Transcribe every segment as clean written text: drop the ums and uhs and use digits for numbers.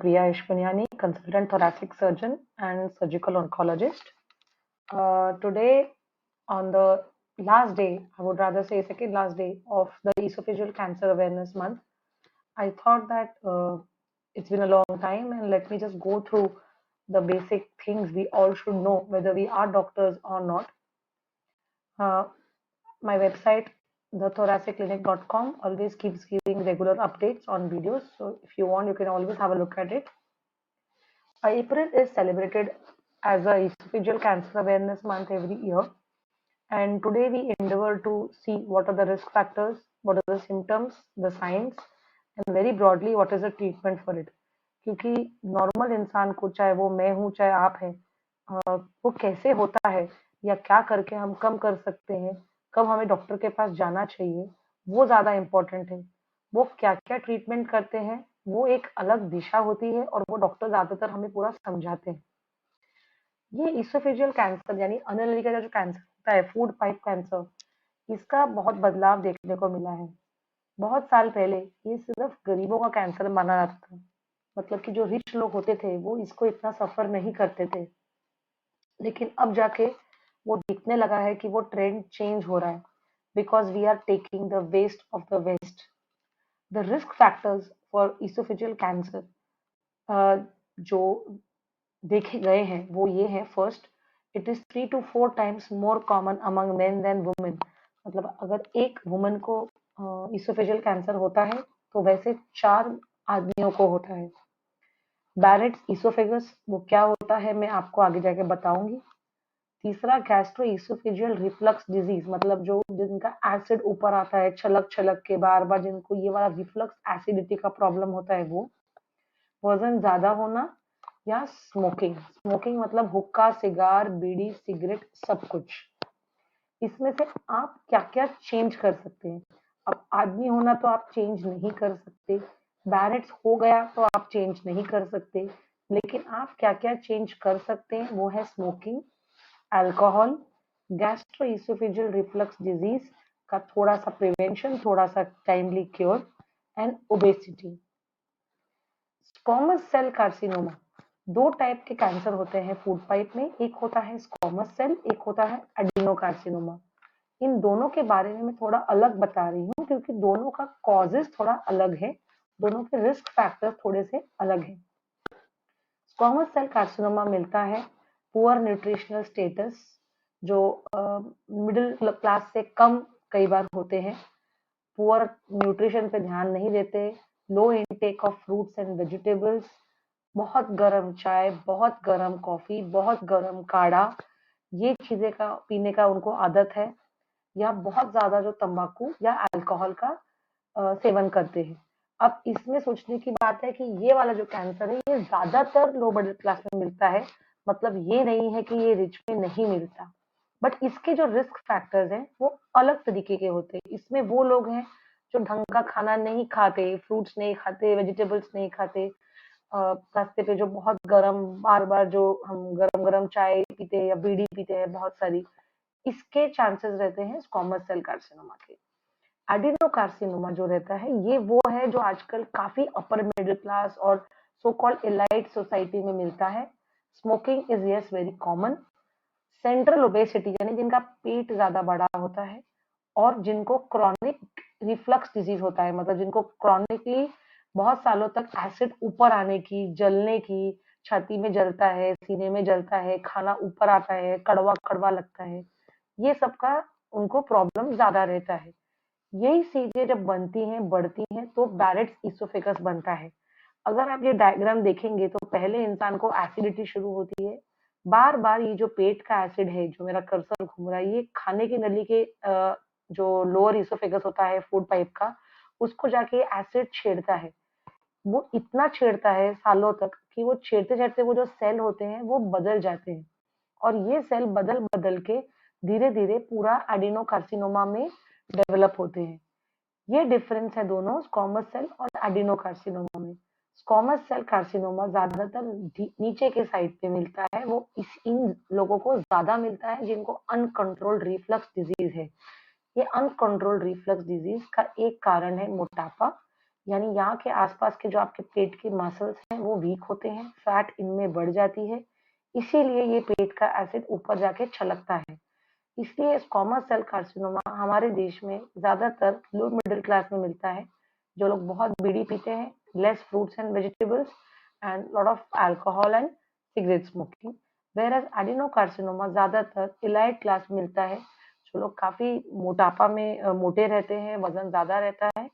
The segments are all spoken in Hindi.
Priya Ishwanyani, consultant thoracic surgeon and surgical oncologist. Today, on the last day, I would rather say second last day of the esophageal cancer awareness month, I thought that it's been a long time and let me just go through the basic things we all should know, whether we are doctors or not. Uh, my website, thethoraciclinic.com, always keeps giving regular updates on videos. So if you want, you can always have a look at it. April is celebrated as a esophageal cancer awareness month every year. And today we endeavor to see what are the risk factors, what are the symptoms, the signs, and very broadly what is the treatment for it. क्योंकि नॉर्मल इंसान को, चाहे वो मैं हूँ चाहे आप हैं, वो कैसे होता है या क्या करके हम कम कर सकते हैं, कब हमें डॉक्टर के पास जाना चाहिए, वो ज्यादा इम्पोर्टेंट है। वो क्या क्या ट्रीटमेंट करते हैं वो एक अलग दिशा होती है और वो डॉक्टर ज्यादातर हमें पूरा समझाते हैं। ये इसोफेजियल कैंसर यानी अननली का जो कैंसर होता है, फूड पाइप कैंसर, इसका बहुत बदलाव देखने को मिला है। बहुत साल पहले ये सिर्फ गरीबों का कैंसर माना जाता था, मतलब कि जो रिच लोग होते थे वो इसको इतना सफर नहीं करते थे। लेकिन अब जाके वो दिखने लगा है कि वो ट्रेंड चेंज हो रहा है, because we are taking the waste of the waste. The risk factors for oesophageal cancer जो देखे गए हैं वो ये है। First, it is 3 to 4 times more common among men than women. मतलब अगर एक वुमन को इसोफेजियल कैंसर होता है तो वैसे 4 आदमियों को होता है। बैरेट्स इसोफेगस वो क्या होता है मैं आपको आगे जाके बताऊंगी। तीसरा, गैस्ट्रो इसोफेजियल रिफ्लक्स डिजीज, मतलब जो जिनका एसिड ऊपर आता है छलक छलक के, बार बार जिनको ये वाला रिफ्लक्स एसिडिटी का प्रॉब्लम होता है वो। वजन ज्यादा होना या स्मोकिंग, स्मोकिंग मतलब हुक्का, सिगार, बीड़ी, सिगरेट, सब कुछ। इसमें से आप क्या क्या चेंज कर सकते हैं? अब आदमी होना तो आप चेंज नहीं कर सकते, बैरेट्स हो गया तो आप चेंज नहीं कर सकते, लेकिन आप क्या क्या चेंज कर सकते हैं वो है smoking, alcohol, gastrooesophageal reflux disease का थोड़ा सा प्रिवेंशन, थोड़ा सा timely cure, and obesity. Squamous cell carcinoma, 2 type के कैंसर होते हैं फूड पाइप में, एक होता है स्क्वैमस सेल, एक होता है एडिनोकार्सिनोमा। इन दोनों के बारे में मैं थोड़ा अलग बता रही हूँ क्योंकि दोनों का कॉजेस थोड़ा अलग है, दोनों के रिस्क फैक्टर्स थोड़े से अलग हैं। स्क्वैमस सेल कार्सिनोमा मिलता है पुअर न्यूट्रिशनल स्टेटस, जो मिडिल क्लास से कम कई बार होते हैं, पुअर न्यूट्रिशन पे ध्यान नहीं देते, low intake of fruits and vegetables, बहुत गर्म चाय, बहुत गर्म कॉफी, बहुत गर्म काढ़ा, ये चीजें का पीने का उनको आदत है, या बहुत ज्यादा जो तंबाकू या अल्कोहल का सेवन करते हैं। अब इसमें सोचने की बात है कि ये वाला जो कैंसर है ये ज्यादातर लो मिडिल क्लास में मिलता है, मतलब ये नहीं है कि ये रिच में नहीं मिलता, बट इसके जो रिस्क फैक्टर्स हैं वो अलग तरीके के होते हैं। इसमें वो लोग हैं जो ढंग का खाना नहीं खाते, फ्रूट्स नहीं खाते, वेजिटेबल्स नहीं खाते, रास्ते पे जो बहुत गरम, बार बार जो हम गरम गरम चाय पीते हैं या बीड़ी पीते हैं बहुत सारी, इसके चांसेस रहते हैं स्क्वैमस सेल कार्सिनोमा के। एडिनोकार्सिनोमा जो रहता है ये वो है जो आजकल काफी अपर मिडिल क्लास और सो कॉल्ड एलाइट सोसाइटी में मिलता है। Smoking is yes very common. Central obesity यानी जिनका पेट ज्यादा बड़ा होता है और जिनको क्रॉनिक रिफ्लक्स डिजीज होता है, मतलब जिनको क्रॉनिकली बहुत सालों तक एसिड ऊपर आने की, जलने की, छाती में जलता है, सीने में जलता है, खाना ऊपर आता है, कड़वा कड़वा लगता है, ये सब का उनको प्रॉब्लम ज्यादा रहता है। यही चीजें जब बनती हैं, बढ़ती हैं, तो बैरेट्स इसोफेगस बनता है। अगर आप ये डायग्राम देखेंगे तो पहले इंसान को एसिडिटी शुरू होती है, बार बार ये जो पेट का एसिड है, जो मेरा कर्सर घूम रहा है, ये खाने की नली के जो लोअर इसोफेगस होता है फूड पाइप का, उसको जाके एसिड छेड़ता है। वो इतना छेड़ता है सालों तक कि वो छेड़ते छेड़ते वो जो सेल होते हैं वो बदल जाते हैं, और ये सेल बदल बदल के धीरे धीरे पूरा एडिनोकार्सिनोमा में डेवलप होते हैं। ये डिफरेंस है दोनों स्क्वैमस सेल और एडिनोकार्सिनोमा में। स्क्वैमस सेल कार्सिनोमा ज्यादातर नीचे के साइड पे मिलता है, वो इन लोगों को ज्यादा मिलता है जिनको अनकंट्रोल्ड रिफ्लक्स डिजीज है। ये अनकंट्रोल्ड रिफ्लक्स डिजीज का एक कारण है मोटापा, यानी यहाँ के आसपास के जो आपके पेट के मसल्स हैं वो वीक होते हैं, फैट इनमें बढ़ जाती है, इसीलिए ये पेट का एसिड ऊपर जाके छलकता है। इसलिए स्क्वामस सेल कार्सिनोमा हमारे देश में ज्यादातर लो मिडिल क्लास में मिलता है, जो लोग बहुत बीड़ी पीते हैं, less fruits and vegetables and lot of alcohol and cigarette smoking. Whereas adenocarcinoma ज्यादातर इलाइट क्लास में मिलता है, जो लोग काफी मोटापा में मोटे रहते हैं, वजन ज्यादा रहता है,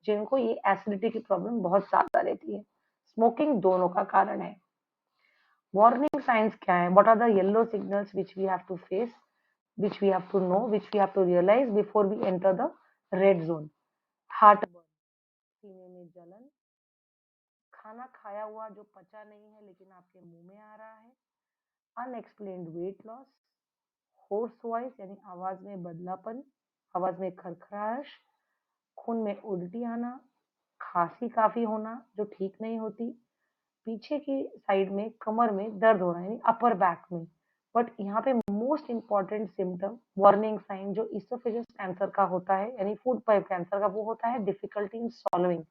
जिनको ये एसिडिटी की प्रॉब्लम बहुत ज्यादा रहती है। स्मोकिंग दोनों का कारण है। वार्निंग साइंस क्या है? What are the yellow signals which we have to face, which we have to know, which we have to realize before we enter the red zone? Heartburn, सीने में जलन, खाना खाया हुआ जो पचा नहीं है लेकिन आपके मुंह में आ रहा है, unexplained weight loss, hoarse voice यानी आवाज में बदलापन, आवाज में खरखराहट, खून में उल्टी आना, खांसी काफी होना जो ठीक नहीं होती, पीछे की साइड में कमर में दर्द होना यानी अपर बैक में। बट यहाँ पे most important symptom warning sign जो इसोफेगस कैंसर का होता है यानी फूड पाइप कैंसर का, वो होता है डिफिकल्टी इन सॉल्विंग।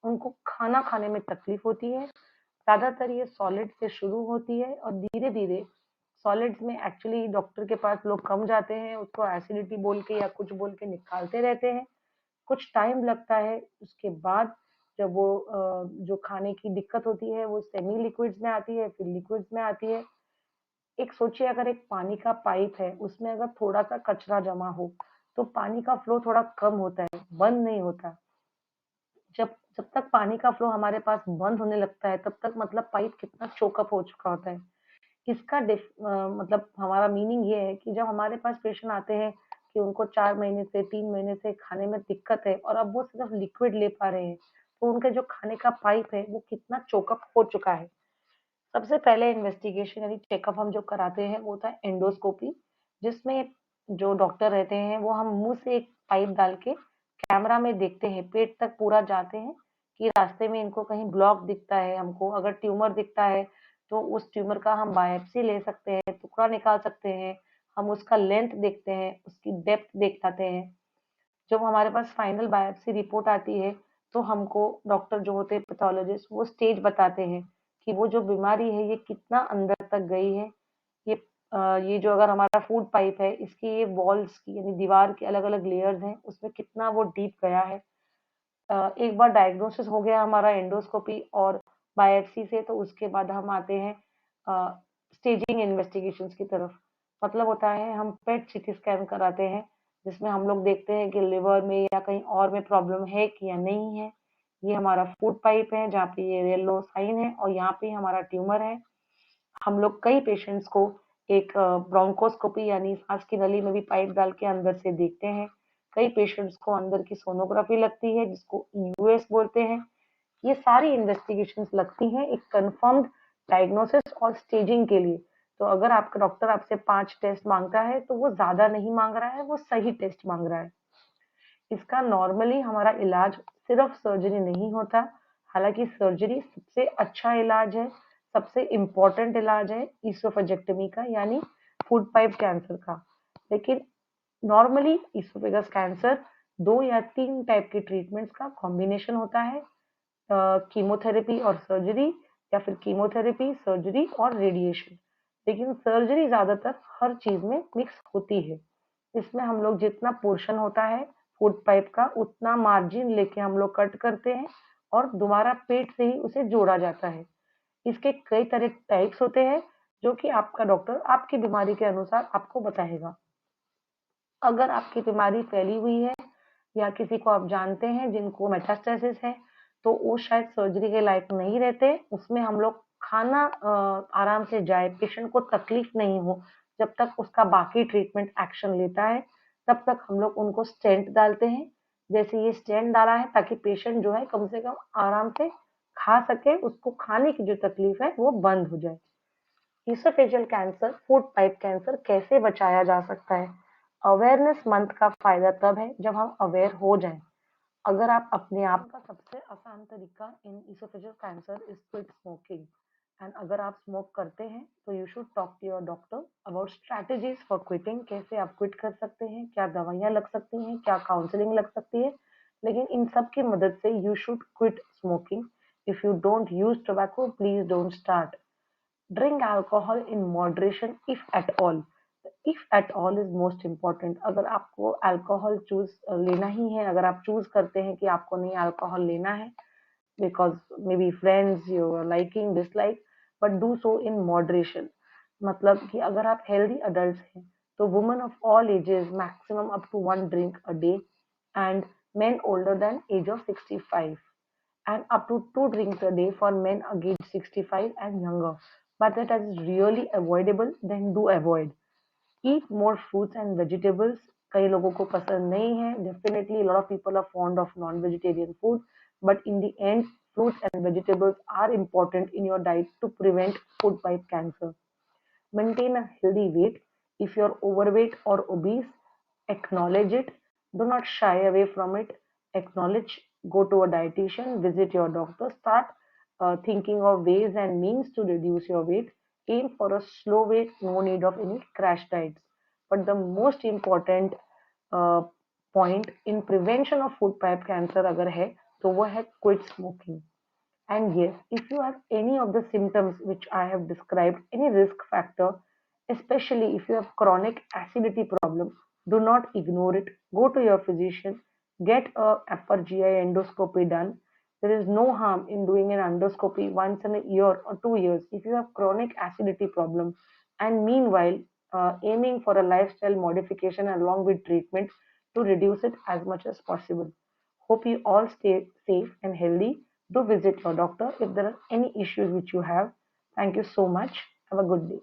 उनको खाना खाने में तकलीफ होती है। ज्यादातर ये सॉलिड से शुरू होती है और धीरे धीरे सॉलिड्स में एक्चुअली डॉक्टर के पास लोग कम जाते हैं, उसको एसिडिटी बोल के या कुछ बोल के निकालते रहते हैं। कुछ टाइम लगता है, उसके बाद जब वो जो खाने की दिक्कत होती है वो सेमी लिक्विड्स में आती है, फिर लिक्विड्स में आती है। एक सोचिए, अगर एक पानी का पाइप है, उसमें अगर थोड़ा सा कचरा जमा हो तो पानी का फ्लो थोड़ा कम होता है, बंद नहीं होता। जब जब तक पानी का फ्लो हमारे पास बंद होने लगता है तब तक मतलब पाइप कितना चोकअप हो चुका होता है। इसका मतलब हमारा मीनिंग ये है कि जब हमारे पास पेशेंट आते हैं कि उनको 4 महीने से 3 महीने से खाने में दिक्कत है और अब वो सिर्फ लिक्विड ले पा रहे हैं, तो उनके जो खाने का पाइप है वो कितना चोकअप हो चुका है। सबसे पहले इन्वेस्टिगेशन यानी चेकअप हम जो कराते हैं वो होता है एंडोस्कोपी, जिसमें जो डॉक्टर रहते हैं वो हम मुंह से एक पाइप डाल के कैमरा में देखते हैं, पेट तक पूरा जाते हैं कि रास्ते में इनको कहीं ब्लॉक दिखता है, हमको अगर ट्यूमर दिखता है तो उस ट्यूमर का हम बायोप्सी ले सकते हैं, टुकड़ा निकाल सकते हैं, हम उसका लेंथ देखते हैं, उसकी डेप्थ देख पाते हैं। जब हमारे पास फाइनल बायोप्सी रिपोर्ट आती है तो हमको डॉक्टर जो होते हैं पैथोलॉजिस्ट वो स्टेज बताते हैं कि वो जो बीमारी है ये कितना अंदर तक गई है। ये ये जो अगर हमारा फूड पाइप है इसकी ये वॉल्स की यानी दीवार के अलग अलग लेयर्स हैं, उसमें कितना वो डीप गया है। एक बार डायग्नोसिस हो गया हमारा एंडोस्कोपी और बायोप्सी से, तो उसके बाद हम आते हैं स्टेजिंग इन्वेस्टिगेशंस की तरफ। मतलब होता है हम पेट सीटी स्कैन कराते हैं, जिसमें हम लोग देखते हैं कि लिवर में या कहीं और में प्रॉब्लम है कि या नहीं है। ये हमारा फूड पाइप है जहाँ पे ये येलो साइन है और यहाँ पे हमारा ट्यूमर है। हम लोग कई पेशेंट्स को एक ब्रोंकोस्कोपी यानी सांस की नली में भी पाइप डाल के अंदर से देखते हैं। कई पेशेंट्स को अंदर की सोनोग्राफी लगती है जिसको ईयूएस बोलते हैं। ये सारी इन्वेस्टिगेशंस लगती हैं एक कंफर्म्ड डायग्नोसिस और स्टेजिंग के लिए। तो अगर आपका डॉक्टर आपसे 5 टेस्ट मांगता है तो वो ज्यादा नहीं मांग रहा है, वो सही टेस्ट मांग रहा है। इसका नॉर्मली हमारा इलाज सिर्फ सर्जरी नहीं होता, हालांकि सर्जरी सबसे अच्छा इलाज है, सबसे इम्पोर्टेंट इलाज है ईसोफेजेक्टमी का यानी फूड पाइप कैंसर का। लेकिन नॉर्मली ईसोफेगस कैंसर 2 या 3 टाइप के ट्रीटमेंट्स का कॉम्बिनेशन होता है, कीमोथेरेपी और सर्जरी, या फिर कीमोथेरेपी सर्जरी और रेडिएशन। लेकिन सर्जरी ज्यादातर हर चीज में मिक्स होती है। इसमें हम लोग जितना पोर्शन होता है फूड पाइप का उतना मार्जिन लेके हम लोग कट करते हैं और दोबारा पेट से ही उसे जोड़ा जाता है। इसके कई तरह टाइप्स होते हैं जो कि आपका डॉक्टर आपकी बीमारी के अनुसार आपको बताएगा। अगर आपकी बीमारी फैली हुई है या किसी को आप जानते हैं जिनको मेटास्टेसिस है, तो वो शायद सर्जरी के लायक नहीं रहते। उसमें हम लोग खाना आराम से जाए, पेशेंट को तकलीफ नहीं हो, जब तक उसका बाकी ट्रीटमेंट एक्शन लेता है, तब तक हम लोग उनको स्टेंट डालते हैं। जैसे ये स्टेंट डाला है ताकि पेशेंट जो है कम से कम आराम से खा सके, उसको खाने की जो तकलीफ है वो बंद हो जाए। Oesophageal cancer, food pipe cancer कैसे बचाया जा सकता है? अवेयरनेस मंथ का फायदा तब है जब हम अवेयर हो जाएं। अगर आप अपने आप का सबसे आसान तरीका in oesophageal cancer is quit smoking. And अगर आप स्मोक करते हैं तो you should talk to your doctor about strategies for quitting. कैसे आप क्विट कर सकते हैं, क्या दवाइयाँ लग सकती हैं, क्या काउंसलिंग लग सकती है। लेकिन इन सब की मदद से you should quit smoking. If you don't use tobacco, please don't start. Drink alcohol in moderation if at all. If at all is most important. अगर आपको अल्कोहल चूज लेना ही है, अगर आप चूज करते हैं कि आपको नहीं अल्कोहल लेना है because maybe friends you are liking dislike, but do so in moderation. मतलब कि अगर आप healthy adults हैं तो women of all ages maximum up to one drink a day, and men older than age of 65, and up to two drinks a day for men aged 65 and younger. But that is really avoidable, then do avoid. Eat more fruits and vegetables. कई लोगों को पसंद नहीं है. Definitely, a lot of people are fond of non-vegetarian food, but in the end, fruits and vegetables are important in your diet to prevent food pipe cancer. Maintain a healthy weight. If you're overweight or obese, acknowledge it. Do not shy away from it. Acknowledge, go to a dietitian, visit your doctor, start thinking of ways and means to reduce your weight. Aim for a slow weight, no need of any crash diets. But the most important uh, point in prevention of food pipe cancer अगर है तो वो है quit smoking. And yes, if you have any of the symptoms which I have described, any risk factor, especially if you have chronic acidity problem, do not ignore it. Go to your physician, get a upper GI endoscopy done. There is no harm in doing an endoscopy once in a year or 2 years if you have chronic acidity problem. And meanwhile, aiming for a lifestyle modification along with treatment to reduce it as much as possible. Hope you all stay safe and healthy. Do visit your doctor if there are any issues which you have. Thank you so much. Have a good day.